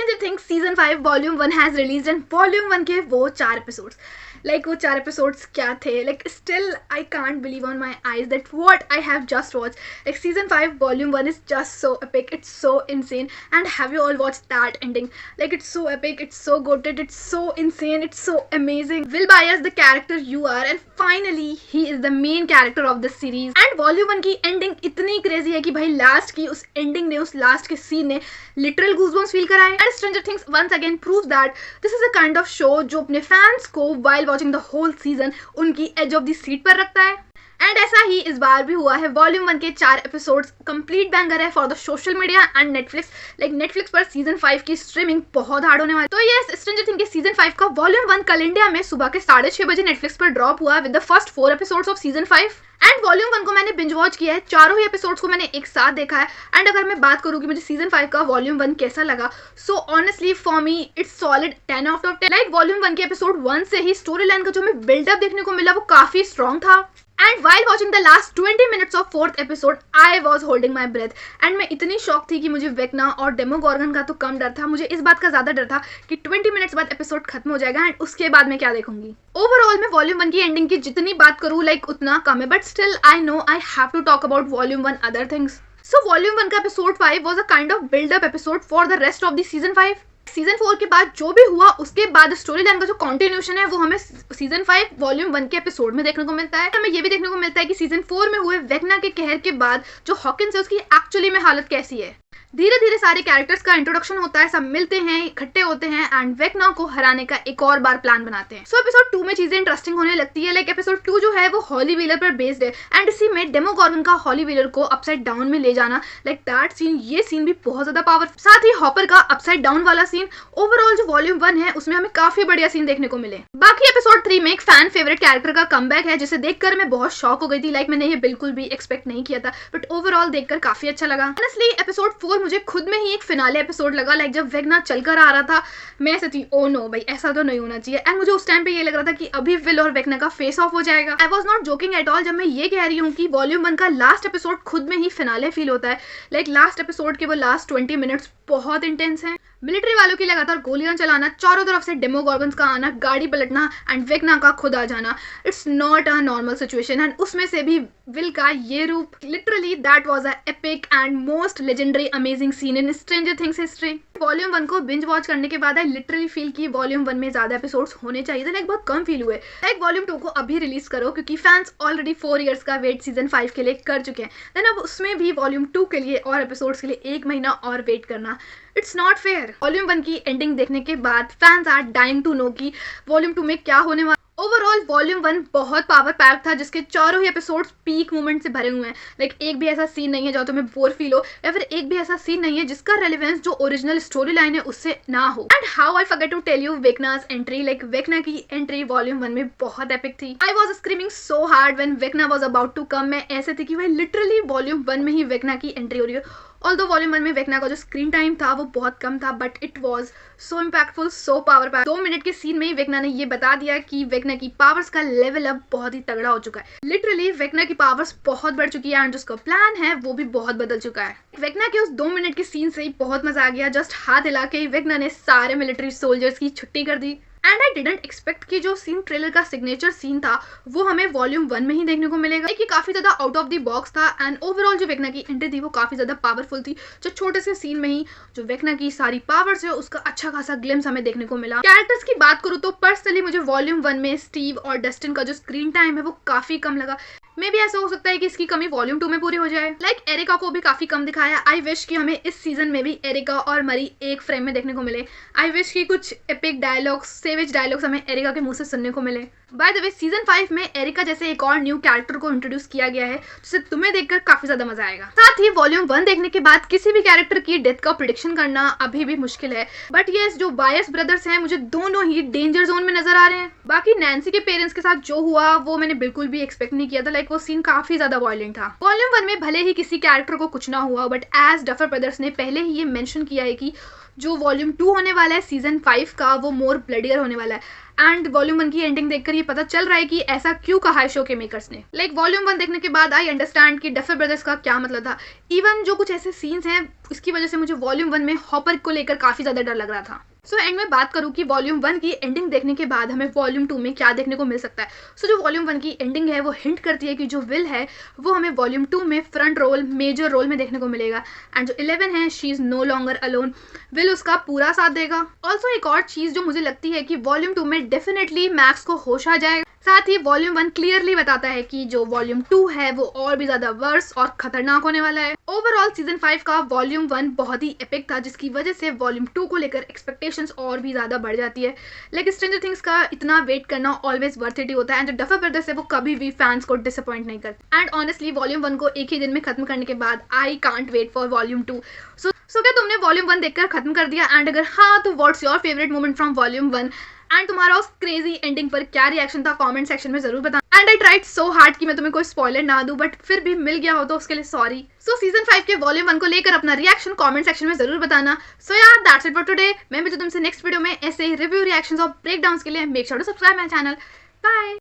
Stranger Things Season 5 Volume 1 has released and Volume 1 के वो 4 episodes. वो 4 episodes क्या थे? Still I can't believe on my eyes that what I have just watched. Season 5 Volume 1 is just so epic. It's so insane. And have you all watched that ending? It's so epic. It's so goated. It's so insane. It's so amazing. Will Byers, the character you are, and finally he is the main character of the series. And Volume 1 की ending इतनी crazy है कि भाई last की उस ending ने, उस last के scene ने literal goosebumps feel कराए. And Stranger Things once again proves that this is a kind of show जो अपने fans को while watching the whole season उनकी edge of the seat पर रखता है. एंड ऐसा ही इस बार भी हुआ है. वॉल्यूम 1 के 4 एपिसोड्स कंप्लीट बैंगर है for the social media and Netflix. Netflix पर सीजन 5 की स्ट्रीमिंग बहुत हार्ड होने वाली. तो ये स्ट्रेंजर थिंग्स के सीजन 5 का वॉल्यूम 1 कल इंडिया में सुबह के 6:30 बजे नेटफ्लिक्स पर ड्रॉप हुआ with the first 4 episodes off season 5. And volume 1 को मैंने बिंज वॉच किया है. चारों ही एपिसोड्स को मैंने एक साथ देखा है. एंड अगर मैं बात करूँ कि मुझे सीजन 5 का वॉल्यूम 1 कैसा लगा, so honestly for me it's solid 10 out of 10. Volume 1 के एपिसोड 1 से ही स्टोरी लाइन का जो हमें बिल्डअप देखने को मिला वो काफी स्ट्रॉन्ग था. And while watching the last 20 minutes of 4th episode, I was holding my breath. And मैं इतनी शॉक थी कि मुझे वेक्ना और डेमोगॉर्गन का तो कम डर था, मुझे इस बात का ज़्यादा डर था कि 20 मिनट्स बाद एपिसोड खत्म हो जाएगा एंड उसके बाद मैं क्या देखूंगी. ओवरऑल मैं वॉल्यूम 1 की एंडिंग की जितनी बात करूँ उतना कम है, but still I know I have to talk about volume 1 other things. So volume 1 का episode 5 was a kind of buildup episode for the rest of the season 5. Season 4 के बाद जो भी हुआ उसके बाद स्टोरी लाइन का जो कंटिन्यूशन है वो हमें सीजन 5 वॉल्यूम 1 के एपिसोड में देखने को मिलता है. हमें ये भी देखने को मिलता है कि सीजन 4 में हुए वेक्ना के कहर के बाद जो हॉकिंस है उसकी एक्चुअली में हालत कैसी है. धीरे धीरे सारे कैरेक्टर्स का इंट्रोडक्शन होता है, सब मिलते हैं, इकट्ठे होते हैं एंड वेक्ना को हराने का एक और बार प्लान बनाते हैं. सो एपिसोड 2 में चीजें इंटरेस्टिंग होने लगती है. एपिसोड 2 जो है वो हॉली व्हीलर पर बेस्ड है एंड इसी में डेमोगॉर्गन का हॉली व्हीलर को अपसाइड डाउन में ले जाना, दैट सीन, ये सीन भी बहुत ज्यादा पावरफुल. साथ ही हॉपर का अपसाइड डाउन वाला सीन. ओवरऑल जो वॉल्यूम 1 है उसमें हमें काफी बढ़िया सीन देखने को मिले. बाकी एपिसोड 3 में एक फैन फेवरेट कैरेक्टर का कमबैक है जिसे देखकर मैं बहुत शॉक हो गई थी. मैंने ये बिल्कुल भी एक्सपेक्ट नहीं किया था, बट ओवरऑल देखकर काफी अच्छा लगा. ऑनेस्टली एपिसोड 4 मुझे खुद में ही फिनाले एपिसोड लगा. जब वेक्ना चलकर आ रहा था मैं ऐसे थी, ओ नो भाई ऐसा तो नहीं होना चाहिए. एंड मुझे उस टाइम पे ये लग रहा था कि अभी विल और वेक्ना का फेस ऑफ हो जाएगा. I was not joking at all जब मैं ये कह रही हूँ कि वॉल्यूम 1 का लास्ट एपिसोड खुद में ही फिनाले फील होता है. लास्ट एपिसोड के वो लास्ट 20 मिनट्स बहुत इंटेंस हैं. मिलिट्री वालों की लगातार गोलियां चलाना, चारों तरफ से डेमोगॉर्गन्स का आना, गाड़ी पलटना एंड वेक्ना का खुद आ जाना, it's not a normal situation. And उसमें से भी विल का ये रूप, literally that was a epic and most legendary amazing seen in stranger things history. Volume 1 को बिंज वॉच करने के बाद आई लिटरली फील कि वॉल्यूम 1 में ज्यादा एपिसोड्स होने चाहिए थे. बहुत कम फील हुए. वॉल्यूम 2 को अभी रिलीज करो क्योंकि फैंस ऑलरेडी 4 इयर्स का वेट सीजन 5 के लिए कर चुके हैं. देन अब उसमें भी वॉल्यूम 2 के लिए और एपिसोड्स के लिए 1 महीना और वेट करना, इट्स नॉट फेयर. वॉल्यूम 1 की एंडिंग देखने के बाद fans are dying to know कि वॉल्यूम 2 में क्या होने वाला. ओवरऑल वॉल्यूम 1 बहुत पावर पैक था जिसके चारों ही एपिसोड्स पीक मोमेंट से भरे हुए हैं. एक भी ऐसा सीन नहीं है जहाँ तुम्हें बोर फील हो, या फिर एक भी ऐसा सीन नहीं है जिसका रेलेवेंस जो ओरिजिनल स्टोरी लाइन है उससे ना हो. And how I forget to tell you Vecna's entry. Vecna की एंट्री वॉल्यूम 1 में बहुत एपिक थी. I was screaming so hard when Vecna was about to come. मैं ऐसे थी कि भाई लिटरली वॉल्यूम 1 में ही वेक्ना की एंट्री हो रही है. ऑल्दो वॉल्यूम 1 में वेक्ना का जो स्क्रीन टाइम था वो बहुत कम था, but it was so impactful, so power pack. 2 minute के सीन में ही वेक्ना ने ये बता दिया कि वेक्ना की पावर्स का लेवल अब बहुत ही तगड़ा हो चुका है. लिटरली वेक्ना की पावर्स बहुत बढ़ चुकी है एंड जिसका प्लान है वो भी बहुत बदल चुका है. वेक्ना के उस 2 मिनट के सीन से ही बहुत मजा आ गया. जस्ट हाथ हिला के वेक्ना ने सारे मिलिट्री सोल्जर्स की छुट्टी कर दी. एंड आई डिडंट एक्सपेक्ट कि जो सीन ट्रेलर का सिग्नेचर सीन था वो हमें वॉल्यूम 1 में ही देखने को मिलेगा. ये काफी ज्यादा आउट ऑफ द बॉक्स था एंड ओवरऑल जो वेक्ना की एंट्री थी वो काफी ज्यादा पावरफुल थी. जो छोटे से सीन में ही जो वेक्ना की सारी पावर्स है उसका अच्छा खासा ग्लिम्स हमें देखने को मिला. कैरेक्टर्स की बात करूँ तो पर्सनली मुझे वॉल्यूम 1 में स्टीव और डस्टिन का जो स्क्रीन टाइम है वो काफी कम लगा. मे भी ऐसा हो सकता है कि इसकी कमी वॉल्यूम 2 में पूरी हो जाए. एरिका को भी काफी कम दिखाया. आई विश कि हमें इस सीजन में भी एरिका और मरी एक फ्रेम में देखने को मिले. आई विश कि कुछ एपिक डायलॉग्स, सेवेज डायलॉग्स हमें एरिका के मुंह से सुनने को मिले. बाय द वे सीजन 5 में एरिका जैसे एक और न्यू कैरेक्टर को इंट्रोड्यूस किया गया है जिसे तुम्हें देखकर काफी ज्यादा मजा आएगा. साथ ही वॉल्यूम 1 देखने के बाद किसी भी कैरेक्टर की डेथ का प्रेडिक्शन करना अभी भी मुश्किल है, बट ये जो बायर्स ब्रदर्स हैं मुझे दोनों ही डेंजर जोन में नजर आ रहे हैं. बाकी नैन्सी के पेरेंट्स के साथ जो हुआ वो मैंने बिल्कुल भी एक्सपेक्ट नहीं किया था. वो सीन काफी ज्यादा वायलेंट था. वॉल्यूम 1 में भले ही किसी कैरेक्टर को कुछ ना हुआ, बट एज डफर ब्रदर्स ने पहले ही ये मेंशन किया है कि जो वॉल्यूम 2 होने वाला है सीजन 5 का वो मोर ब्लडियर होने वाला है। एंड वॉल्यूम 1 की एंडिंग देखकर ये पता चल रहा है कि ऐसा क्यों कहा है शो के मेकर्स ने। लाइक वॉल्यूम 1 देखने के बाद आई अंडरस्टैंड कि डफर ब्रदर्स का क्या मतलब था। इवन जो कुछ ऐसे सीन्स हैं इसकी वजह से मुझे वॉल्यूम 1 में हॉपर को लेकर काफ़ी ज़्यादा डर लग रहा था। सो एंड में बात करूँ कि वॉल्यूम 1 की एंडिंग देखने के बाद हमें वॉल्यूम 2 में क्या देखने को मिल सकता है। सो जो वॉल्यूम 1 की एंडिंग है वो हिंट करती है कि जो विल है वो हमें वॉल्यूम 2 में फ्रंट रोल मेजर रोल में देखने को मिलेगा। एंड जो 11 है she is no longer alone, Will उसका पूरा साथ देगा। ऑल्सो एक और चीज़ जो मुझे लगती है कि वॉल्यूम 2 में डेफिनेटली मैक्स को होश आ जाएगा। साथ ही वॉल्यूम 1 क्लियरली बताता है कि जो वॉल्यूम 2 है वो और भी ज़्यादा वर्स और खतरनाक होने वाला है। ओवरऑल सीजन 5 का वॉल्यूम 1 बहुत ही एपिक था, जिसकी वजह से वॉल्यूम 2 को लेकर एक्सपेक्टेशंस और भी ज़्यादा बढ़ जाती है। लेकिन स्ट्रेंजर थिंग्स का इतना वेट करना ऑलवेज वर्थ इट ही होता है। एंड जो डफर ब्रदर्स है वो कभी भी फैंस को डिसअपॉइंट नहीं करते। एंड ऑनेस्टली वॉल्यूम 1 को एक ही दिन में खत्म करने के बाद I can't wait for volume 2। So क्या तुमने वॉल्यूम 1 देखकर खत्म कर दिया? एंड अगर हाँ तो what's your favourite moment from volume 1? And तुम्हारा उस क्रेजी एंडिंग पर क्या रिएक्शन था कमेंट सेक्शन में जरूर बताना। And I tried so hard कि मैं तुम्हें कोई स्पॉइलर ना दूं, बट फिर भी मिल गया हो तो उसके लिए सॉरी। सो सीजन 5 के वॉल्यूम 1 को लेकर अपना रिएक्शन कमेंट सेक्शन में जरूर बताना। सो यार दैट्स इट फॉर टुडे। मैं मिलूं तुमसे नेक्स्ट वीडियो में ऐसे रिव्यू रिएक्शंस और ब्रेकडाउन्स के लिए। Make sure to subscribe my channel. Bye.